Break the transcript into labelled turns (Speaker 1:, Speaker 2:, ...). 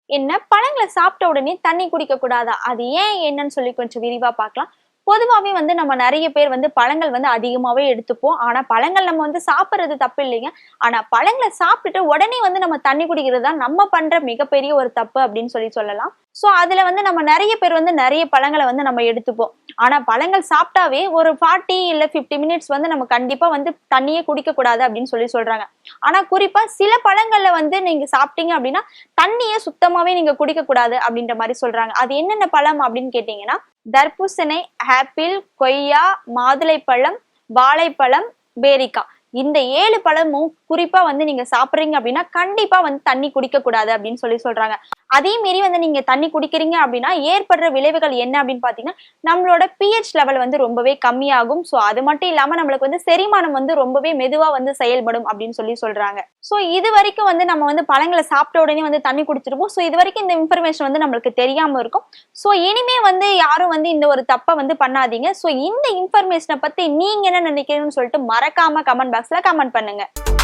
Speaker 1: என்ன பழங்களை சாப்பிட்ட உடனே தண்ணி குடிக்க கூடாதா? அது ஏன் என்னன்னு சொல்லி கொஞ்சம் விரிவா பார்க்கலாம். பொதுவாவே வந்து நம்ம நெறைய பேர் வந்து பழங்கள் வந்து அதிகமாவே எடுத்துப்போம். ஆனா பழங்கள் நம்ம வந்து சாப்பிடுறது தப்பு இல்லைங்க. ஆனா பழங்கள சாப்பிட்டுட்டு உடனே வந்து நம்ம தண்ணி குடிக்கிறது தான் நம்ம பண்ற மிகப்பெரிய ஒரு தப்பு அப்படின்னு சொல்லலாம். சோ அதுல வந்து நம்ம நெறைய பேர் வந்து நெறைய பழங்கள வந்து நம்ம எடுத்துப்போம். ஆனா பழங்கள் சாப்பிட்டாவே ஒரு 40 இல்ல 50 மினிட்ஸ் வந்து நம்ம கண்டிப்பா வந்து தண்ணியே குடிக்க கூடாது அப்படின்னு சொல்றாங்க. ஆனா குறிப்பா சில பழங்கள்ல வந்து நீங்க சாப்பிட்டீங்க அப்படின்னா தண்ணியே சுத்தமாவே நீங்க குடிக்க கூடாது அப்படின்ற மாதிரி சொல்றாங்க. அது என்னென்ன பழம் அப்படின்னு கேட்டீங்கன்னா தர்பூசணி, ஆப்பிள், கொய்யா, மாதுளைப்பழம், வாழைப்பழம், பேரிக்கா. இந்த 7 பழமும் குறிப்பா வந்து நீங்க சாப்பிடுறீங்க அப்படின்னா கண்டிப்பா வந்து தண்ணி குடிக்க கூடாது அப்படின்னு சொல்றாங்க. அதே மீறி வந்து நீங்க தண்ணி குடிக்கிறீங்க அப்படின்னா ஏற்படுற விளைவுகள் என்ன அப்படின்னு பாத்தீங்கன்னா நம்மளோட pH லெவல் வந்து ரொம்பவே கம்மியாகும். சோ அது மட்டும் இல்லாம நம்மளுக்கு வந்து செரிமானம் வந்து ரொம்பவே மெதுவா வந்து செயல்படும் அப்படின்னு சொல்றாங்க. சோ இது வரைக்கும் வந்து நம்ம வந்து பழங்களை சாப்பிட்ட உடனே வந்து தண்ணி குடிச்சிருப்போம். சோ இது வரைக்கும் இந்த இன்ஃபர்மேஷன் வந்து நம்மளுக்கு தெரியாம இருக்கும். சோ இனிமே வந்து யாரும் வந்து இந்த ஒரு தப்பை வந்து பண்ணாதீங்க. சோ இந்த இன்ஃபர்மேஷனை பத்தி நீங்க என்ன நினைக்கிறீங்கன்னு சொல்லிட்டு மறக்காம கமெண்ட் பாக்ஸ்ல கமெண்ட் பண்ணுங்க.